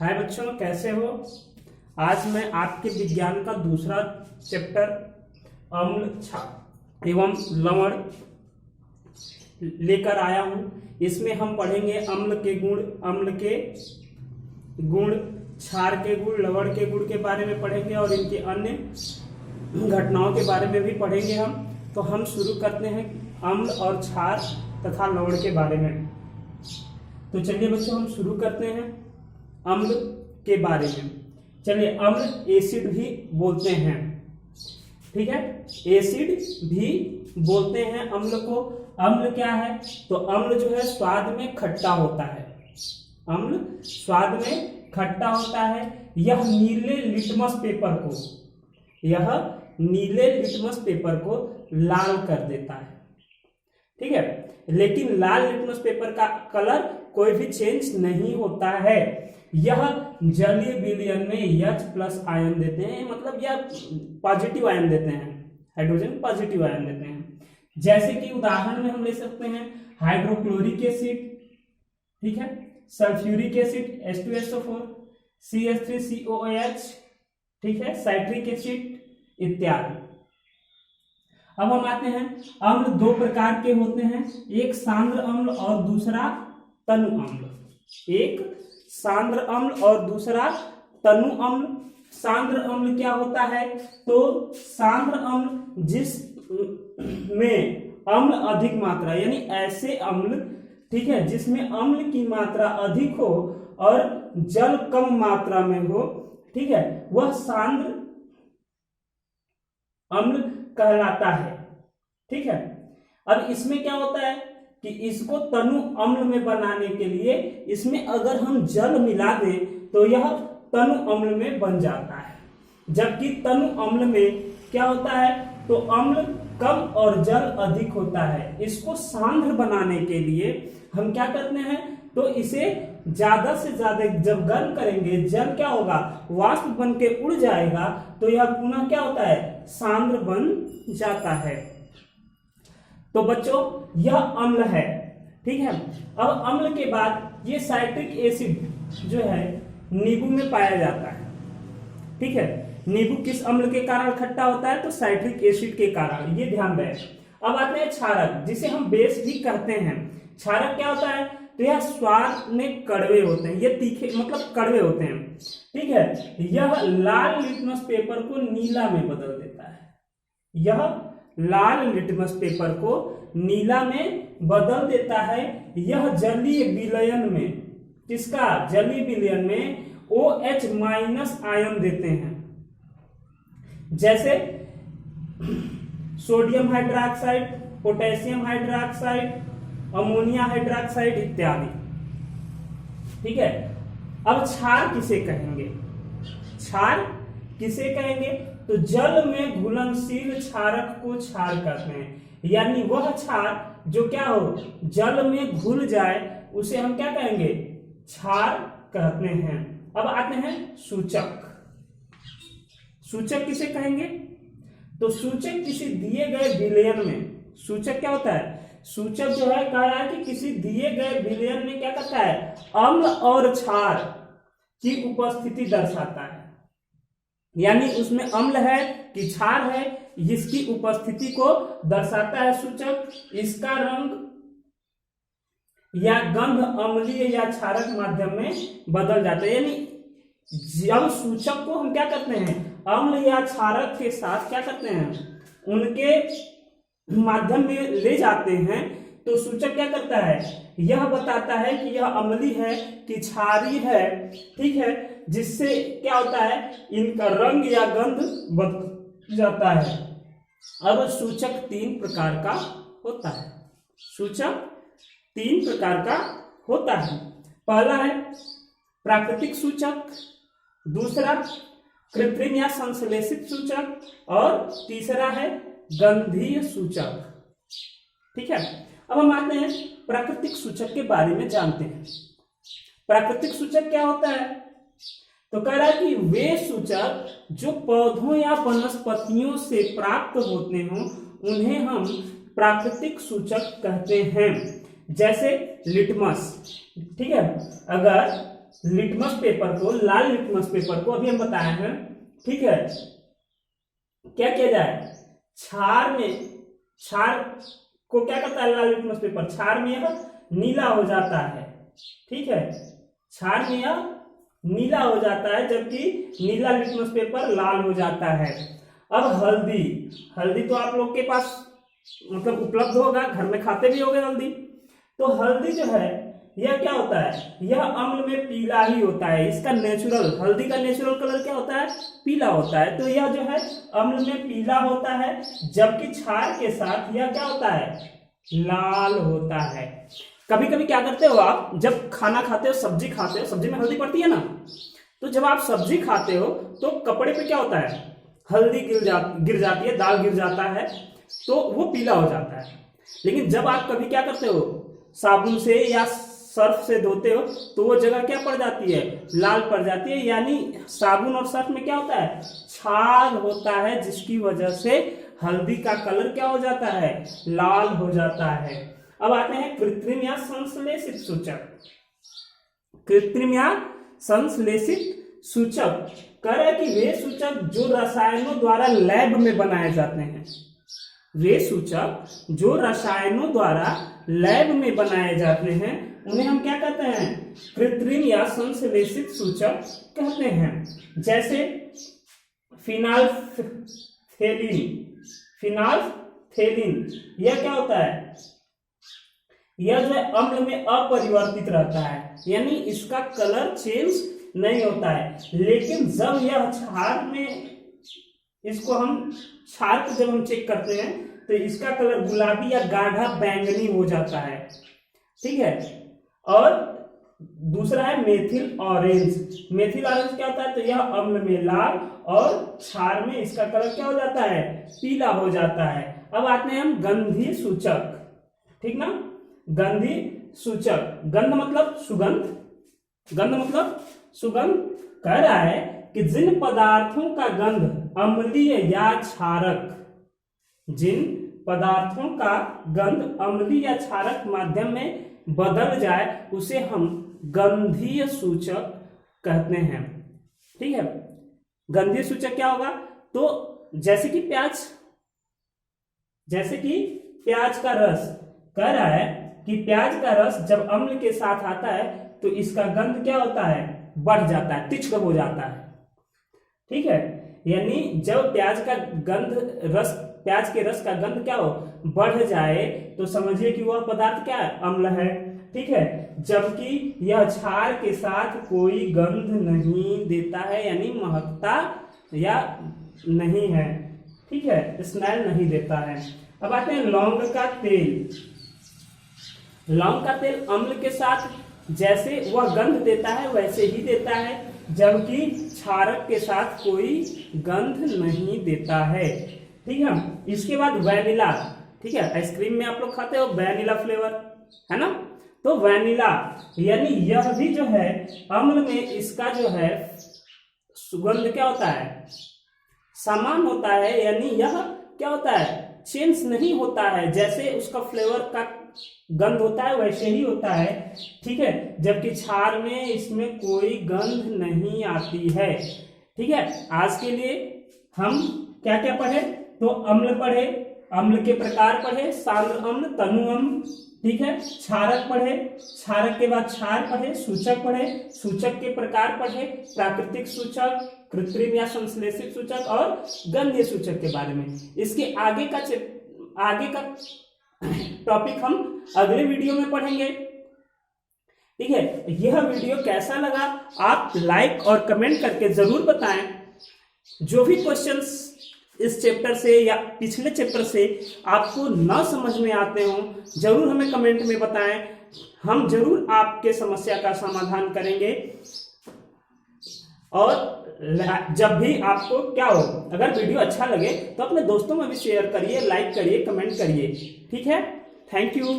हाय बच्चों, कैसे हो। आज मैं आपके विज्ञान का दूसरा चैप्टर अम्ल क्षार एवं लवण लेकर आया हूं। इसमें हम पढ़ेंगे अम्ल के गुण, क्षार के गुण, लवण के गुण के बारे में पढ़ेंगे और इनके अन्य घटनाओं के बारे में भी पढ़ेंगे हम। तो हम शुरू करते हैं अम्ल और क्षार तथा लवण के बारे में। तो चलिए बच्चों, हम शुरू करते हैं अम्ल के बारे में। चलिए, अम्ल एसिड भी बोलते हैं, ठीक है, एसिड भी बोलते हैं अम्ल को। अम्ल क्या है? तो अम्ल जो है स्वाद में खट्टा होता है। अम्ल स्वाद में खट्टा होता है। यह नीले लिटमस पेपर को लाल कर देता है, ठीक है। लेकिन लाल लिटमस पेपर का कलर कोई भी चेंज नहीं होता है। यह जलीय विलयन में H+ आयन देते हैं, मतलब यह पॉजिटिव आयन देते हैं, हाइड्रोजन पॉजिटिव आयन देते हैं। जैसे कि उदाहरण में हम ले सकते हैं हाइड्रोक्लोरिक एसिड, ठीक है, सल्फ्यूरिक एसिड H2SO4, CH3COOH, ठीक है, साइट्रिक एसिड इत्यादि। अब हम आते हैं, अम्ल दो प्रकार के होते हैं, एक सांद्र अम्ल और दूसरा तनु अम्ल। एक सांद्र अम्ल और दूसरा तनु अम्ल। सांद्र अम्ल क्या होता है? तो सांद्र अम्ल जिसमें अम्ल अधिक मात्रा, यानी ऐसे अम्ल, ठीक है, जिसमें अम्ल की मात्रा अधिक हो और जल कम मात्रा में हो, ठीक है, वह सांद्र अम्ल कहलाता है, ठीक है। अब इसमें क्या होता है कि इसको तनु अम्ल में बनाने के लिए इसमें अगर हम जल मिला दें तो यह तनु अम्ल में बन जाता है। जबकि तनु अम्ल में क्या होता है? तो अम्ल कम और जल अधिक होता है। इसको सांद्र बनाने के लिए हम क्या करते हैं? तो इसे ज्यादा से ज्यादा जब गर्म करेंगे, जल क्या होगा? वाष्प बन के उड़ जाएगा, तो यह पुनः क्या होता है? सांद्र बन जाता है। तो बच्चों, यह अम्ल है, ठीक है। अब अम्ल के बाद ये साइट्रिक एसिड जो है नींबू में पाया जाता है, ठीक है। नींबू किस अम्ल के कारण खट्टा होता है? तो साइट्रिक एसिड के कारण, ये ध्यान दें। अब आते हैं क्षारक, जिसे हम बेस भी कहते हैं। क्षारक क्या होता है? तो यह स्वाद में कड़वे होते हैं, ये तीखे मतलब कड़वे होते हैं, ठीक है। यह लाल लिटमस पेपर को नीला में बदल देता है। यह लाल लिटमस पेपर को नीला में बदल देता है। यह जलीय विलयन में, किसका? जलीय विलयन में OH- आयन देते हैं, जैसे sodium hydroxide, potassium hydroxide, ammonia hydroxide इत्यादि, ठीक है। अब क्षार किसे कहेंगे? क्षार किसे कहेंगे? तो जल में घुलनशील क्षारक को क्षार कहते हैं, यानी वह क्षार जो क्या हो, जल में घुल जाए, उसे हम क्या कहेंगे? क्षार कहते हैं। अब आते हैं सूचक। सूचक किसे कहेंगे? तो सूचक किसी दिए गए विलयन में, सूचक क्या होता है? सूचक जो है कह रहा है कि किसी दिए गए विलयन में क्या करता है? अम्ल और क्षार की उपस्थिति दर्शाता है, यानी उसमें अम्ल है कि क्षार है, इसकी उपस्थिति को दर्शाता है सूचक। इसका रंग या गंध अम्लीय या क्षारक माध्यम में बदल जाता है, यानी जब सूचक को हम क्या करते हैं? अम्ल या क्षारक के साथ क्या करते हैं? उनके माध्यम में ले जाते हैं, तो सूचक क्या करता है? यह बताता है कि यह अम्ली है कि क्षारीय है, ठीक है, जिससे क्या होता है? इनका रंग या गंध बदल जाता है। अब सूचक 3 प्रकार का होता है। सूचक 3 प्रकार का होता है। पहला है प्राकृतिक सूचक, दूसरा कृत्रिम या संश्लेषित सूचक, और तीसरा है गंधीय सूचक, ठीक है। अब हम आते हैं प्राकृतिक सूचक के बारे में जानते हैं। प्राकृतिक सूचक क्या होता है? तो कह रहा है कि वे सूचक जो पौधों या वनस्पतियों से प्राप्त होते हों, उन्हें हम प्राकृतिक सूचक कहते हैं। जैसे लिटमस, ठीक है, अगर लिटमस पेपर को, लाल लिटमस पेपर को अभी हम बताए हैं, ठीक है, क्या किया जाए, क्षार को क्या करता है लाल लिटमस पेपर, क्षार में यह नीला हो जाता है, ठीक है, क्षार में यह नीला हो जाता है, जबकि नीला लिटमस पेपर लाल हो जाता है। अब हल्दी तो आप लोग के पास मतलब उपलब्ध होगा, घर में खाते भी होंगे हल्दी। तो हल्दी जो है यह क्या होता है, यह अम्ल में पीला ही होता है, इसका नेचुरल, हल्दी का नेचुरल कलर क्या होता है, पीला होता है। तो यह जो है अम्ल में पीला होता है, जबकि क्षार के साथ यह क्या होता है, लाल होता है। कभी कभी क्या करते हो आप, जब खाना खाते हो, सब्जी खाते हो, सब्जी में हल्दी पड़ती है ना, तो जब आप सब्जी खाते हो तो कपड़े पे क्या होता है, हल्दी गिर जाती है, दाल गिर जाता है, तो वो पीला हो जाता है। लेकिन जब आप कभी क्या करते हो, साबुन से या सर्फ से धोते हो, तो वो जगह क्या पड़ जाती है, लाल पड़ जाती है। यानी साबुन और सर्फ में क्या होता है, क्षार होता है, जिसकी वजह से हल्दी का कलर क्या हो जाता है, लाल हो जाता है। अब आते हैं कृत्रिम या संश्लेषित सूचक। कृत्रिम या संश्लेषित सूचक कह रहे हैं कि वे सूचक जो रसायनों द्वारा लैब में बनाए जाते हैं, वे सूचक जो रसायनों द्वारा लैब में बनाए जाते हैं, उन्हें हम क्या कहते हैं, कृत्रिम या संश्लेषित सूचक कहते हैं। जैसे फिनाल्फथेलिन, यह क्या होता है, यह जो है अम्ल में अपरिवर्तित रहता है, यानी इसका कलर चेंज नहीं होता है। लेकिन जब यह क्षार में, इसको हम क्षार को जब हम चेक करते हैं तो इसका कलर गुलाबी या गाढ़ा बैंगनी हो जाता है, ठीक है। और दूसरा है मेथिल ऑरेंज। मेथिल ऑरेंज क्या होता है, तो यह अम्ल में लाल और क्षार में इसका कलर क्या हो जाता है, पीला हो जाता है। अब आते हैं हम गंधीय सूचक, ठीक ना। गंधीय सूचक, गंध मतलब सुगंध, गंध मतलब सुगंध, कह रहा है कि जिन पदार्थों का गंध अम्लीय या क्षारक, जिन पदार्थों का गंध अम्लीय या क्षारक माध्यम में बदल जाए उसे हम गंधीय सूचक कहते हैं, ठीक है। गंधीय सूचक क्या होगा, तो जैसे कि प्याज का रस, कह रहा है कि प्याज का रस जब अम्ल के साथ आता है तो इसका गंध क्या होता है, बढ़ जाता है, तीक्ष्ण हो जाता है, ठीक है। यानी जब प्याज के रस का गंध क्या हो, बढ़ जाए, तो समझिए कि वह पदार्थ क्या है, अम्ल है, ठीक है। जबकि यह क्षार के साथ कोई गंध नहीं देता है, यानी महकता या नहीं है, ठीक है, स्मेल नहीं देता है। अब आते हैं लौंग का तेल। लौंग का तेल अम्ल के साथ जैसे वह गंध देता है वैसे ही देता है, जबकि क्षारक के साथ कोई गंध नहीं देता है, ठीक है। इसके बाद वैनिला, ठीक है, आइसक्रीम में आप लोग खाते हो वैनिला फ्लेवर, है ना। तो वैनिला यानी यह भी जो है अम्ल में इसका जो है सुगंध क्या होता है, समान होता है, यानी यह क्या होता है, चेंज नहीं होता है, जैसे उसका फ्लेवर का गंध होता है वैसे ही होता है, ठीक है। जबकि क्षार में इसमें कोई गंध नहीं आती है, ठीक है। आज के लिए हम क्या क्या पढ़े, तो अम्ल पढ़े, अम्ल के प्रकार पढ़े, सांद्र अम्ल, तनु अम्ल, ठीक है। क्षारक पढ़े, क्षारक के बाद क्षार पढ़े, सूचक पढ़े, सूचक के प्रकार पढ़े, प्राकृतिक सूचक, कृत्रिम या संश्लेषित सूचक और गंधीय सूचक के बारे में। इसके आगे का टॉपिक हम अगले वीडियो में पढ़ेंगे, ठीक है। यह वीडियो कैसा लगा आप लाइक और कमेंट करके जरूर बताएं। जो भी क्वेश्चंस इस चैप्टर से या पिछले चैप्टर से आपको न समझ में आते हो, जरूर हमें कमेंट में बताएं, हम जरूर आपके समस्या का समाधान करेंगे। और जब भी आपको क्या हो, अगर वीडियो अच्छा लगे तो अपने दोस्तों में भी शेयर करिए, लाइक करिए, कमेंट करिए, ठीक है। Thank you.